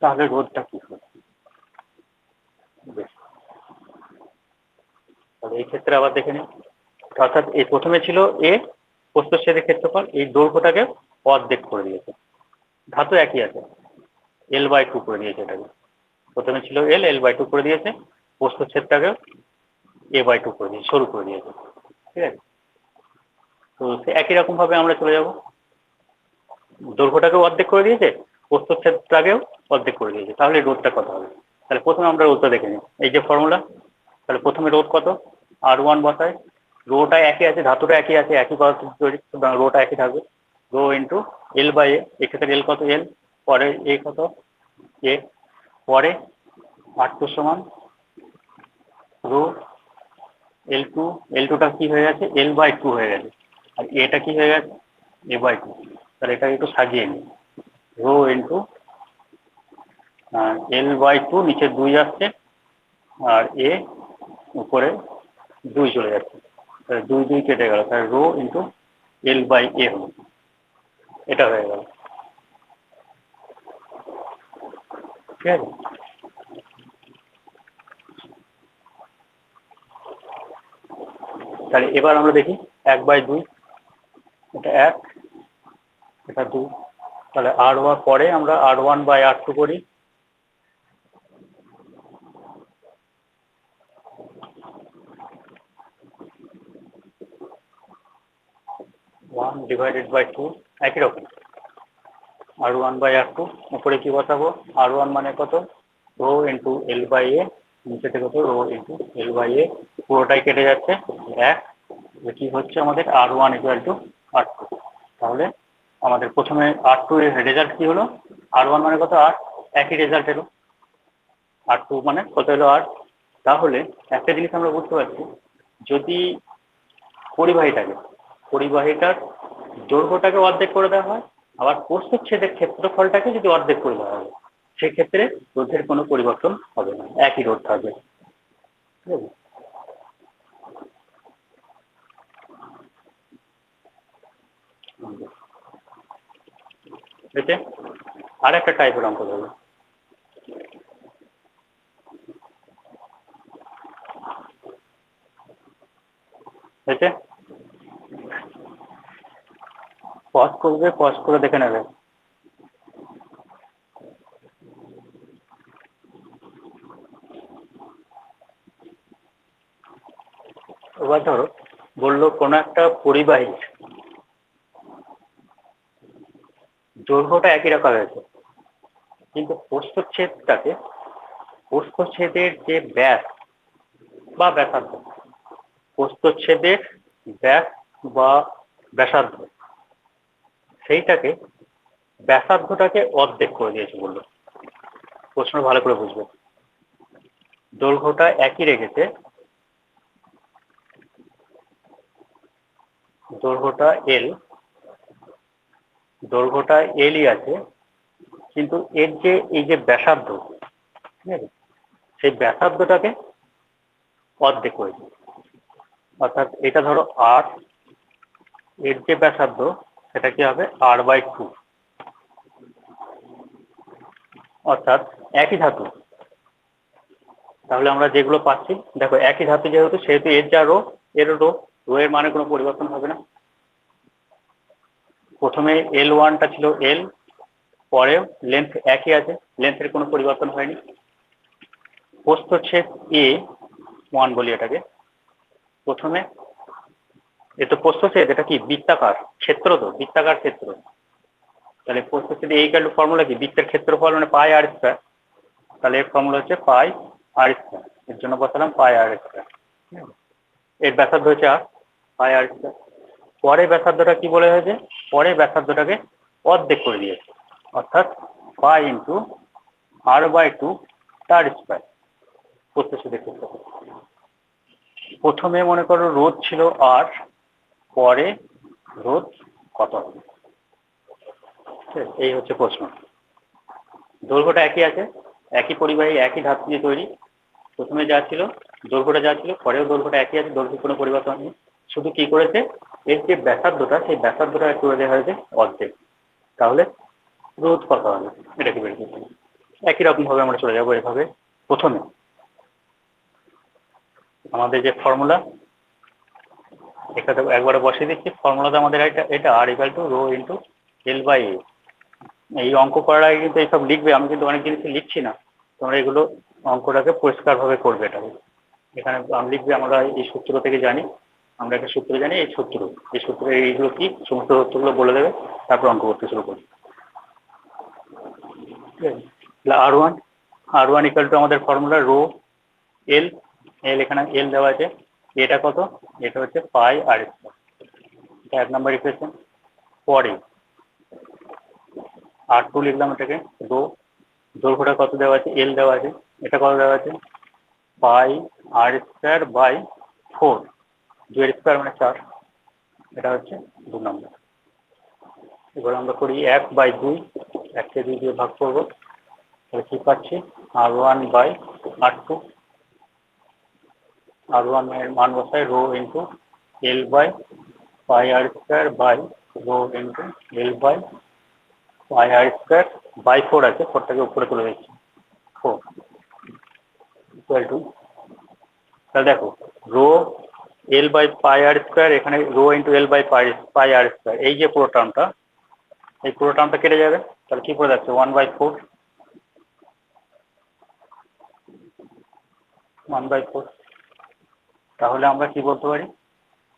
তাহলে রোধটা কি হবে? বেশ, তাহলে এই ক্ষেত্রে আবার দেখে নিই। অর্থাৎ এই প্রথমে ছিল এ প্রস্থচ্ছেদের ক্ষেত্রফল, এই দৈর্ঘ্যটাকে অর্ধেক করে দিয়েছে। ধাতু একই আছে, L/2 করে দিয়েছে এটাকে। প্রথমে ছিল L/2 করে দিয়েছে, প্রস্থচ্ছেদটাকে A/2 করে দিয়েছে, সরু করে দিয়েছে। ঠিক আছে, তো সে একই রকম ভাবে আমরা চলে যাব, দৈর্ঘ্যটাকেও অর্ধেক করে দিয়েছে, প্রস্থচ্ছেদটাকেও অর্ধেক করে দিয়েছে। তাহলে রোধটা কত হবে? তাহলে প্রথমে আমরা রোধটা দেখে নিই। এই যে ফর্মুলা, তাহলে প্রথমে রোধ কত? R1 বসায়, রোটা একই আছে, ধাতুটা একই আছে, একই পদার্থ তৈরি, সুতরাং রোটা একই থাকবে। রো ইন্টু L/A, এক্ষেত্রে এল কত? এল, পরে এ কত? এ, পরে R2 সমান রো L2, L2টা কি হয়ে গেছে? L/2 হয়ে গেছে। আর এটা কি হয়ে গেছে? A/2। তাহলে এটাকে একটু সাজিয়ে নিই, রো ইন্টু L/2, নিচে 2 আসছে, আর এ উপরে 2 চলে যাচ্ছে, তাহলে 2 2 কেটে গেল, তাহলে রো ইন্টু L/A হলো, এটা হয়ে গেল। ঠিক আছে, তাহলে এবার আমরা দেখি 1/2, এটা 1, এটা 2, তাহলে R1 পরে আমরা R1/R2 করি। 1/2 একই রকম, R1/R2, উপরে কি বসাবো? R1 মানে কত? রো ইন্টু L/A, নিচে থেকে কত? রো ইন্টু L/A, পুরোটাই কেটে যাচ্ছে, 1, কি হচ্ছে আমাদের? R1 = R2। তাহলে আমাদের প্রথমে R2 এর রেজাল্ট কি হলো? R1 মানে কত? R, একই রেজাল্ট এলো। R2 মানে কত এলো? R। তাহলে একটা জিনিস আমরা বুঝতে পারছি, যদি পরিবাহিটার দৈর্ঘ্যটাকে অর্ধেক করে দেওয়া হয়, আবার প্রস্থচ্ছেদের ক্ষেত্রফলটাকে যদি অর্ধেক করে দেওয়া হয়, সেক্ষেত্রে রোধের কোনো পরিবর্তন হবে না, একই রোধ থাকবে। ঠিক আছে, এতে আর একটা টাইপের অঙ্ক ধরো, এতে পজ করবে, পজ করে দেখে নেবে। এবার ধরো বললো কোনো একটা পরিবাহীর দৈর্ঘ্যটা একই রাখা হয়েছে, কিন্তু প্রস্থচ্ছেদের যে ব্যাস বা ব্যাসার্ধ, প্রস্থচ্ছেদের ব্যাস বা ব্যাসার্ধ, সেইটাকে ব্যাসার্ধটাকে অর্ধেক করে দিয়েছে বললো। প্রশ্ন ভালো করে বুঝবে, দৈর্ঘ্যটা একই রেখেছে, দৈর্ঘ্যটা এল, দৈর্ঘ্যটা এলই আছে, কিন্তু এর যে এই যে ব্যাসার্ধ, ঠিক আছে, সেই ব্যাসার্ধটাকে অর্ধেক করেছে। অর্থাৎ এটা ধরো আর, এর যে ব্যাসার্ধ সেটা কি হবে? R/2। অর্থাৎ একই ধাতু, তাহলে আমরা যেগুলো পাচ্ছি, দেখো একই ধাতু যেহেতু, সেহেতু এর যা রো, এর রো, রো এর মানে কোনো পরিবর্তন হবে না। প্রথমে L1টা ছিল এল, পরেও লেন্থ একই আছে, লেন্থের কোনো পরিবর্তন হয়নি। প্রস্থচ্ছেদ A1 বলি এটাকে, প্রথমে এ তো প্রস্থচ্ছেদ, এটা কি বৃত্তাকার ক্ষেত্র, তো বৃত্তাকার ক্ষেত্র, তাহলে প্রস্থচ্ছেদ এই ফর্মুলা কি? বৃত্তের ক্ষেত্রফল মানে πr², তাহলে এর ফর্মুলা হচ্ছে πr², এর জন্য বসালাম πr²। এর ব্যাসার্ধ হচ্ছে আর, πr²। পরে ব্যাসার্ধটা কি বলে হয়েছে? পরে ব্যাসার্ধটাকে অর্ধেক করে দিয়েছে, অর্থাৎ π ইন্টু R/2 তার স্কয়ার, প্রস্থচ্ছেদের ক্ষেত্রফল। প্রথমে মনে করো রোধ ছিল আর, পরে রোধ কত হবে? এই হচ্ছে প্রশ্ন। দৈর্ঘ্যটা একই আছে, একই পরিবাহী, একই ধাপ দিয়ে তৈরি। প্রথমে যা ছিল দৈর্ঘ্যটা যা ছিল, পরেও দৈর্ঘ্যটা একই আছে, দৈর্ঘ্যের কোনো পরিবর্তন নেই। শুধু কি করেছে, এর যে ব্যাসার্ধটা, সেই ব্যাসার্ধটা করে দেওয়া হয়েছে অর্ধেক। তাহলে রোধ কত হবে এটাকে বের করতে হবে। একই রকম ভাবে আমরা চলে যাবো এভাবে। প্রথমে আমাদের যে ফর্মুলা, এটাতে একবারে বসিয়ে দিচ্ছি। ফর্মুলাতে আমাদের এটা R equal to rho into L by A. এই অঙ্ক করার আগে কিন্তু এইসব লিখবে, আমি কিন্তু অনেক জিনিস লিখছি না, তোমরা এগুলো অঙ্কটাকে পরিষ্কারভাবে করবে। এটাকে এখানে আমি লিখবে, আমরা এই সূত্র থেকে জানি, আমরা একটা সূত্র জানি, এই সূত্রে এইগুলো কি সমস্ত সূত্রগুলো বলে দেবে, তারপর অঙ্ক করতে শুরু করবে। ঠিক আছে, তাহলে আর ওয়ান ইকুয়াল টু আমাদের ফর্মুলা রো এল। এখানে এল দেওয়া আছে, এটা কত, এটা হচ্ছে পাই আর স্কয়ার। এটা 1 নম্বর ইকুয়েশন। পরে আর2 লিখলাম, এটাকে রো। দৈর্ঘ্যটা কত দেওয়া আছে, এল দেওয়া আছে, এটা কত দেওয়া আছে, পাই আর স্কয়ার বাই 4। 2 এর স্কয়ার মানে 4, এটা হচ্ছে 2 নম্বর। এবার আমরা করি 1/2, 1কে 2 দিয়ে ভাগ করবো, তাহলে কি পাচ্ছি, R1/R2। R1 এর মান বসায় rho into L by pi R square by rho into L by pi R square by 4 আছে, 4টাকে উপরে তুলে দিচ্ছি, 4 ইকুয়াল টু, তাহলে দেখো rho L by pi R square, এখানে rho into L by pi R square, এই যে পুরো টার্মটা, এই পুরো টার্মটা কেটে যাবে। তাহলে কি পড়ে যাচ্ছে, 1/4। 1/4। তাহলে আমরা কি বলতে পারি,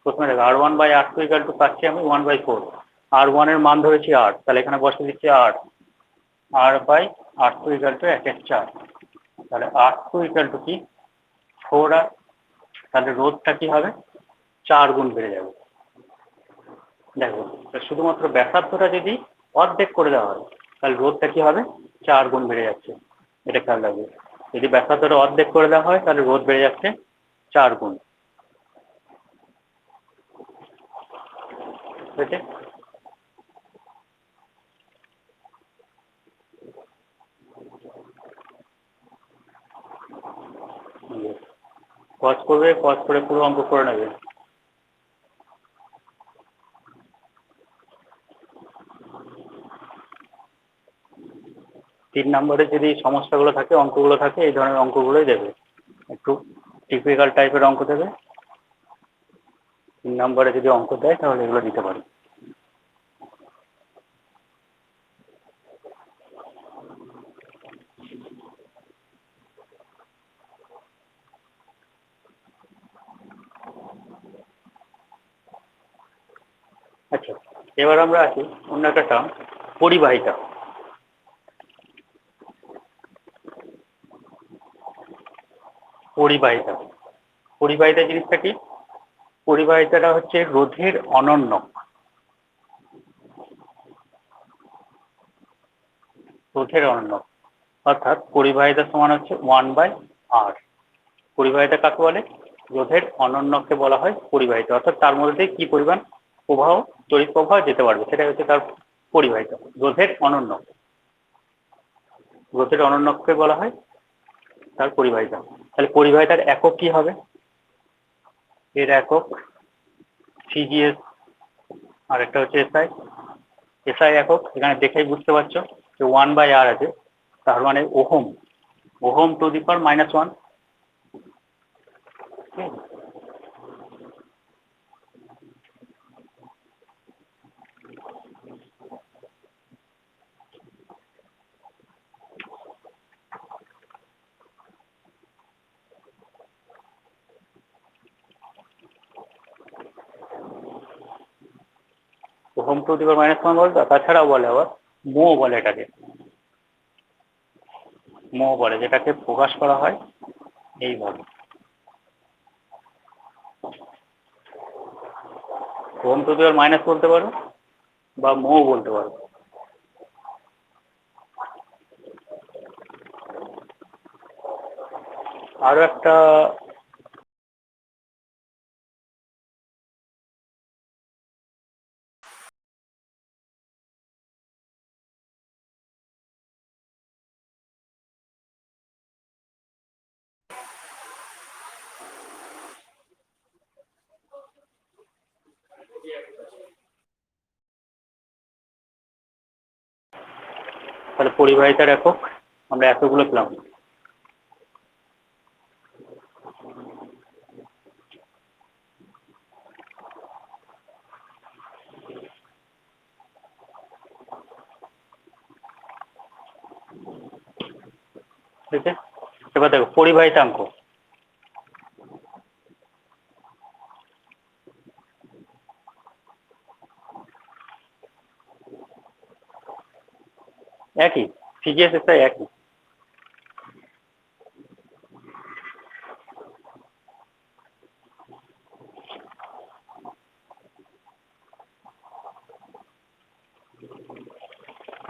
প্রথমে দেখো R1/R2 ইকুয়াল টু পাচ্ছি আমি 1/4। R1 এর মান ধরেছি 8, তাহলে এখানে বসে দিচ্ছি 8। R/R2 equal to 1/4। তাহলে R2 ইকুয়াল টু কি, 4R। তাহলে রোধটা কি হবে, 4 গুণ বেড়ে যাবে। দেখো, শুধুমাত্র ব্যাসার্ধটা যদি অর্ধেক করে দেওয়া হয়, তাহলে রোধটা কি হবে, 4 গুণ বেড়ে যাচ্ছে। এটা খেয়াল রাখবে, যদি ব্যাসার্ধটা অর্ধেক করে দেওয়া হয়, তাহলে রোধ বেড়ে যাচ্ছে 4 গুণ। বুঝেছে? পজ করবে, পজ করে পুরো অঙ্ক করে নেবে। তিন নম্বরে যদি সমস্যাগুলো থাকে, অঙ্কগুলো থাকে, এই ধরনের অঙ্কগুলোই দেবে, একটু টিপিক্যাল টাইপের অঙ্ক দেবে। 3 নম্বরে যদি অঙ্ক দেয়, তাহলে এগুলো দিতে পারে। আচ্ছা, এবার আমরা আছি অন্য একটা টার্ম, পরিবাহিতা। পরিবাহিতা পরিবাহিতা জিনিসটা কি, পরিবাহিতাটা হচ্ছে রোধের অনন্যক। রোধের অনন্যক অর্থাৎ পরিবাহিতা সমান হচ্ছে 1/R। পরিবাহিতা কাকে বলে, রোধের অনন্যককে বলা হয় পরিবাহিতা। অর্থাৎ তার মধ্যে কি পরিমাণ প্রবাহ, তড়িৎ প্রবাহ যেতে পারবে, সেটাই হচ্ছে তার পরিবাহিতা। রোধের অনন্যক, রোধের অনন্যককে বলা হয় তার পরিবাহিতা। তাহলে পরিবাহিতার একক কি হবে, এর একক সিজিএস, আর একটা হচ্ছে এসআই। এসআই একক এখানে দেখেই বুঝতে পারছো যে 1/R আছে, তার মানে ohm, ohm to the power -1। Ohm to the power -1 বলতো। তাছাড়াও বলে আবার মো বলে, এটাকে মো বলে, যেটাকে প্রকাশ করা হয় এইভাবে। Ohm to the power minus বলতে পারো, বা মো বলতে পারো। আরো একটা তাহলে পরিবাহিতার একক আমরা এতগুলো পেলাম। ঠিক আছে, এবার দেখো পরিবাহিতাঙ্ক। একই, সিজিএস প্রায় একই।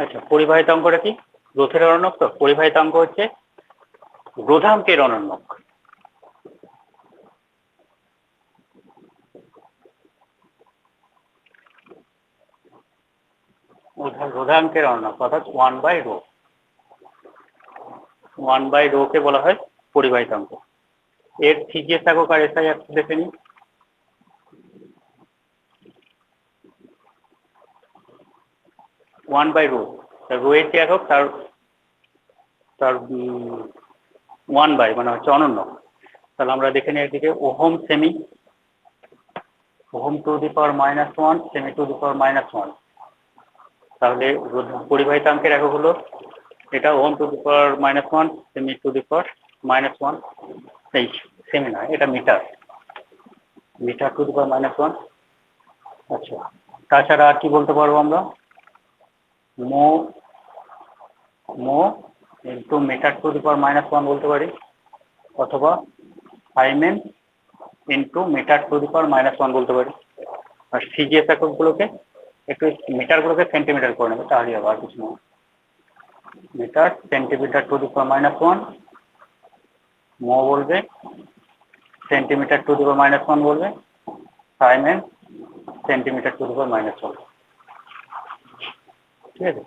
আচ্ছা, পরিবাহিতাঙ্কটা কি? রোধের অনন্যক। তো পরিবাহিতাঙ্ক হচ্ছে রোধাঙ্কের অনন্যক। রোধাঙ্কের অনন্যক অর্থাৎ 1/ρ। 1/ρ কে বলা হয় পরিবাহিতাঙ্ক। এর সিজিএস একক আর এসআই একক দেখে নিই। ওয়ান বাই রো, রো এর যে একক তার তার 1/, মানে হচ্ছে অনন্য। তাহলে আমরা দেখে নিই একদিকে ওহম সেমি, ওহম টু দি পাওয়ার -1, সেমি টু দি পাওয়ার -1। তাহলে পরিবাহিতাঙ্কের একক হলো এটা ওহম টু দি পাওয়ার -1, সেমি টু দি পাওয়ার -1। এই সেমি নয়, এটা metre, metre to the power -1। আচ্ছা, তাছাড়া আর কি বলতে পারবো আমরা? Mho into metre to the power -1 বলতে পারি, অথবা siemens into metre to the power -1 বলতে পারি। আর সিজিএস এককগুলোকে একটু মিটারগুলোকে সেন্টিমিটার করে নেবে, তাহলে হবে, আর কিছু নয়। Metre centimetre to the power -1, মো বলবে সেন্টিমিটার টু দি পাওয়ার -1 বলবে, সাইমেন সেন্টিমিটার টু দি পাওয়ার -1। ঠিক আছে,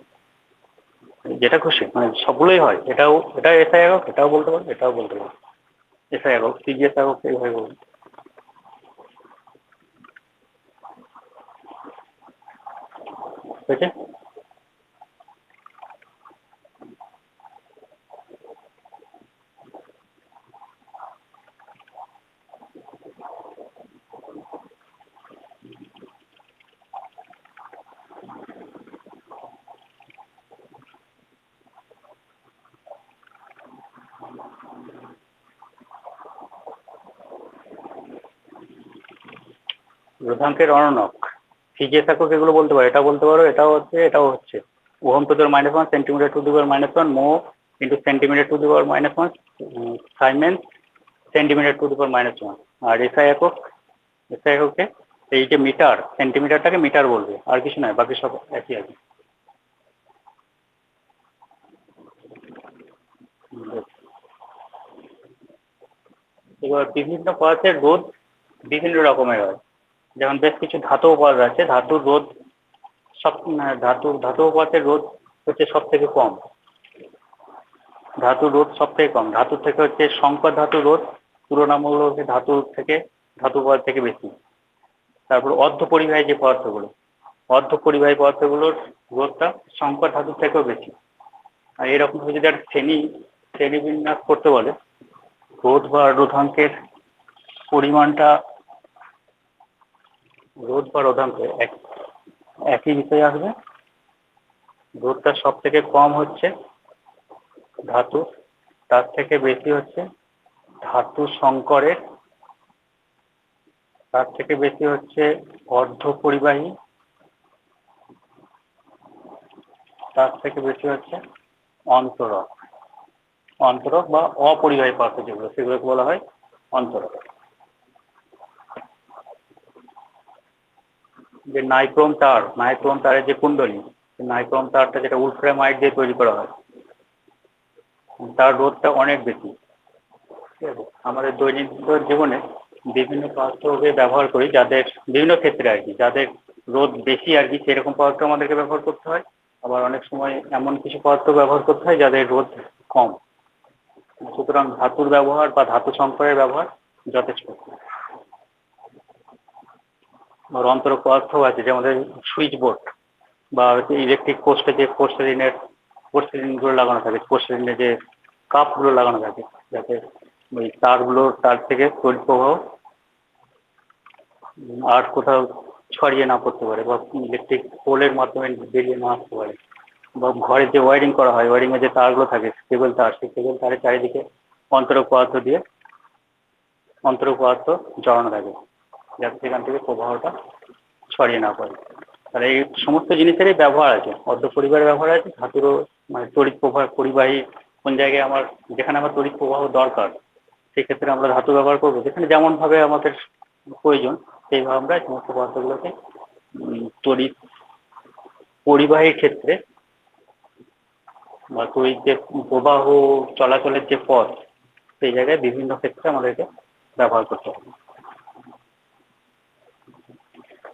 যেটা খুশি, মানে সবগুলোই হয়। এটাও, এটা এসআই একক, এটাও বলতে পারো, এটাও বলতে পারো। এসআই একক, সিজিএস একক এইভাবে বলবে। ঠিক আছে, রোধাঙ্কের অননক, সিজিএস একক এগুলো বলতে পারো, এটা বলতে পারো, এটাও হচ্ছে, এটাও হচ্ছে। Ohm to the power -1, centimetre to the power -1, mho into centimetre to the power -1, siemens centimetre to the power -1। আর এসআই একক, এসআই এককে এই যে মিটার, সেন্টিমিটারটাকে মিটার বলবে, আর কিছু নয়, বাকি সব একই আছে। এবার বিভিন্ন পদার্থের রোধ বিভিন্ন রকমের হয়। যেমন বেশ কিছু ধাতব পদার্থ আছে, ধাতুর রোধ সব, ধাতব পদার্থের রোধ হচ্ছে সব থেকে কম। ধাতুর রোধ সব থেকে কম, ধাতুর থেকে হচ্ছে সংকর ধাতুর রোধ তুলনামূলক ধাতুর থেকে, ধাতু পদার্থ থেকে বেশি। তারপর অর্ধপরিবাহী যে পদার্থগুলো, অর্ধপরিবাহী পদার্থগুলোর রোধটা সংকর ধাতুর থেকেও বেশি। আর এরকম যদি একটা শ্রেণীবিন্যাস করতে বলে, রোধ বা রোধাঙ্কের পরিমাণটা, রোধ বা রোধাঙ্কে একই বিষয় আসবে। রোধটা সব থেকে কম হচ্ছে ধাতু, তার থেকে বেশি হচ্ছে ধাতু সংকরের, তার থেকে বেশি হচ্ছে অর্ধপরিবাহী, তার থেকে বেশি হচ্ছে অন্তরক। অন্তরক বা অপরিবাহী পদার্থ যেগুলো, সেগুলোকে বলা হয় অন্তরক। যে নাইক্রোম তার, নাইক্রোম তারের যে কুণ্ডলী, নাইক্রোম তারটা যেটা উলফ্রামাইড দিয়ে তৈরি করা হয়, তার রোধটা অনেক বেশি। ঠিক আছে, আমাদের দৈনন্দিন জীবনে বিভিন্ন পদার্থকে ব্যবহার করি, যাদের বিভিন্ন ক্ষেত্রে আর কি, যাদের রোধ বেশি আর কি, সেরকম পদার্থ আমাদেরকে ব্যবহার করতে হয়। আবার অনেক সময় এমন কিছু পদার্থ ব্যবহার করতে হয় যাদের রোধ কম। সুতরাং ধাতুর ব্যবহার বা ধাতু সংকরের ব্যবহার যথেষ্ট। আর অন্তরক পদার্থ আছে, যেমন সুইচ বোর্ড বা ইলেকট্রিক পোস্টে যে পোস্টারিনের পোর্সেলিনগুলো লাগানো থাকে, পোর্সেলিনে যে কাপগুলো লাগানো থাকে, যাতে ওই তারগুলো তার থেকে তড়িৎ প্রবাহ আর কোথাও ছড়িয়ে না পড়তে পারে, বা ইলেকট্রিক পোলের মাধ্যমে বেরিয়ে না আসতে পারে। বা ঘরে যে ওয়ারিং করা হয়, ওয়ারিং এর যে তারগুলো থাকে, কেবল তার, সেই কেবল তারের চারিদিকে অন্তরক পদার্থ দিয়ে অন্তরক পদার্থ জড়ানো থাকে, যাতে সেখান থেকে প্রবাহটা ছড়িয়ে না পড়ে। তাহলে এই সমস্ত জিনিসেরই ব্যবহার আছে, অর্ধ পরিবারের ব্যবহার আছে, ধাতুরও, মানে তড়িৎ প্রবাহ পরিবাহী কোন জায়গায় আমার, যেখানে আমার তড়িৎ প্রবাহ দরকার সেক্ষেত্রে আমরা ধাতু ব্যবহার করবো, যেখানে যেমন ভাবে আমাদের প্রয়োজন সেইভাবে আমরা এই সমস্ত পদার্থগুলোকে তড়িৎ পরিবাহীর ক্ষেত্রে বা তড়িৎ যে প্রবাহ চলাচলের যে পথ, সেই জায়গায় বিভিন্ন ক্ষেত্রে আমাদেরকে ব্যবহার করতে হবে।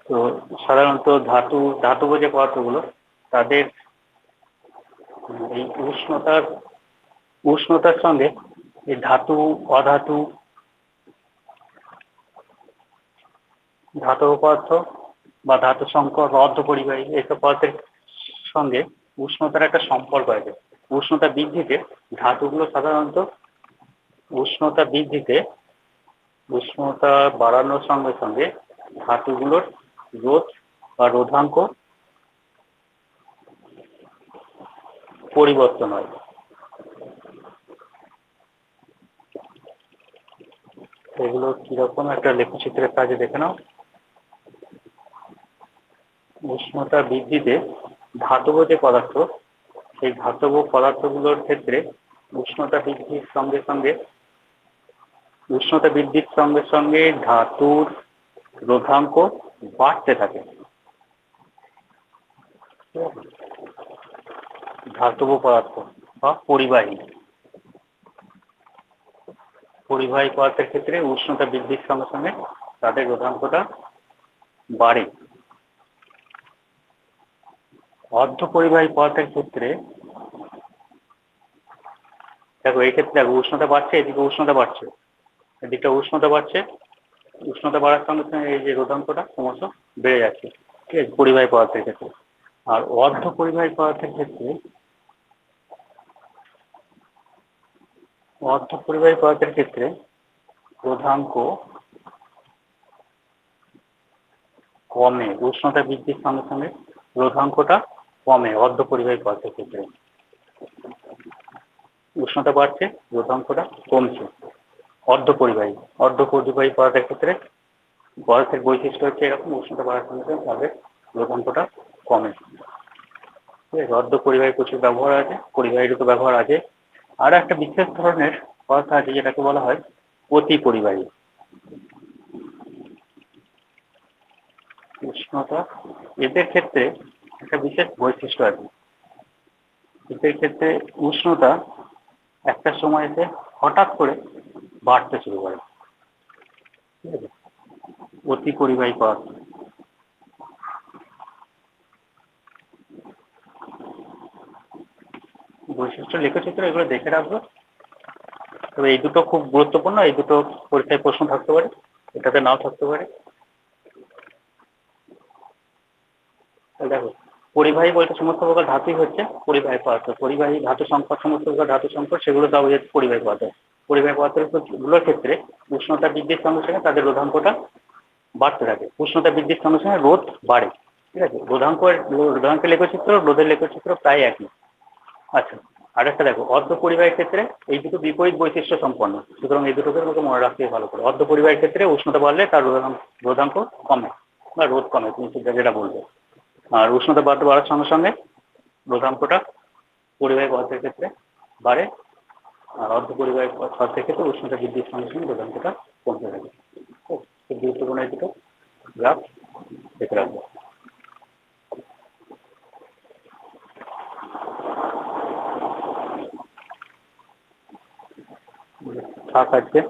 তো সাধারণত ধাতব যে পদার্থগুলো, তাদের এই উষ্ণতার সঙ্গে এই ধাতু, অধাতু, ধাতব পদার্থ বা ধাতু সংকর বা অর্ধ পরিবাহী এইসব পদার্থের সঙ্গে উষ্ণতার একটা সম্পর্ক আছে। উষ্ণতা বৃদ্ধিতে ধাতুগুলো সাধারণত উষ্ণতা বৃদ্ধিতে উষ্ণতা বাড়ানোর সঙ্গে সঙ্গে ধাতুগুলোর রোধ বা রোধাঙ্ক পরিবর্তন হয়। এগুলো কিরকম একটা লেখচিত্রের কাজে দেখে নাও। উষ্ণতা বৃদ্ধিতে ধাতব যে পদার্থ, সেই ধাতব পদার্থগুলোর ক্ষেত্রে উষ্ণতা বৃদ্ধির সঙ্গে সঙ্গে ধাতুর রোধাঙ্ক বাড়তে থাকে। ধাতব পদার্থ বা পরিবাহী পদার্থের ক্ষেত্রে উষ্ণতা বৃদ্ধির সঙ্গে সঙ্গে তাদের রোধাঙ্কটা বাড়ে। অর্ধ পরিবাহী পদার্থের ক্ষেত্রে দেখো, এই ক্ষেত্রে দেখো উষ্ণতা বাড়ছে, এদিকে উষ্ণতা বাড়ছে, এদিকটা উষ্ণতা বাড়ছে, উষ্ণতা বাড়ার সঙ্গে সঙ্গে এই যে রোধাঙ্কটা ক্রমশ বেড়ে যাচ্ছে, ঠিক আছে, পরিবাহী পদার্থের ক্ষেত্রে। আর অর্ধ পরিবাহী পদার্থের ক্ষেত্রে রোধাঙ্ক কমে, উষ্ণতা বৃদ্ধির সঙ্গে সঙ্গে রোধাঙ্কটা কমে। অর্ধ পরিবাহী পদার্থের ক্ষেত্রে উষ্ণতা বাড়ছে, রোধাঙ্কটা কমছে। অর্ধ পরিবাহী পদার্থের ক্ষেত্রে পদার্থের বৈশিষ্ট্য হচ্ছে এরকম, উষ্ণতা বাড়ার সঙ্গে সঙ্গে তাদের রোধাঙ্কটা কমে। ঠিক আছে, অর্ধ পরিবাহী প্রচুর ব্যবহার আছে, পরিবাহীরও ব্যবহার আছে। আর একটা বিশেষ ধরনের পদার্থ আছে যেটাকে বলা হয় অতি পরিবাহী। উষ্ণতা, এদের ক্ষেত্রে একটা বিশেষ বৈশিষ্ট্য আছে। এদের ক্ষেত্রে উষ্ণতা একটা সময়তে হঠাৎ করে বাড়তে শুরু করে। ঠিক আছে, অতি পরিবাহী পদার্থ। বৈশিষ্ট্য লেখচিত্র এগুলো দেখে রাখবো। তবে এই দুটো খুব গুরুত্বপূর্ণ, এই দুটো পরীক্ষায় প্রশ্ন থাকতে পারে, এটাতে নাও থাকতে পারে। দেখো, পরিবাহী বলতে সমস্ত প্রকার ধাতুই হচ্ছে পরিবাহী পদার্থ। পরিবাহী ধাতু সংকট, সমস্ত প্রকার ধাতু সংকট, সেগুলো দেওয়া হয়েছে পরিবাহী পদার্থ। পরিবাহী পদার্থগুলোর ক্ষেত্রে উষ্ণতা বৃদ্ধির সঙ্গে সঙ্গে তাদের রোধাঙ্কটা বাড়তে থাকে। উষ্ণতা বৃদ্ধির সঙ্গে সঙ্গে রোধ বাড়ে। ঠিক আছে, রোধাঙ্কের লেখচিত্র, রোধের লেখচিত্র প্রায় একই। আচ্ছা, আরেকটা দেখো, অর্ধ পরিবাহীর ক্ষেত্রে এই দুটো বিপরীত বৈশিষ্ট্য সম্পন্ন, সুতরাং এই দুটোকে আমাকে মনে রাখতে ভালো করে। অর্ধ পরিবাহীর ক্ষেত্রে উষ্ণতা বাড়লে তার রোধাঙ্ক কমে বা রোধ কমে, তুমি যেটা বলবে। আর উষ্ণতা বাড়ার সঙ্গে সঙ্গে রোধাঙ্কটা পরিবাহী পদার্থের ক্ষেত্রে বাড়ে। আর অর্ধ পরিবাহী পদার্থের ক্ষেত্রে উষ্ণতা বৃদ্ধির সঙ্গে সঙ্গে রোধাঙ্কটা কমতে থাকে। খুব গুরুত্বপূর্ণ এই দুটো গ্রাফ দেখে রাখবো। থাক আজকে।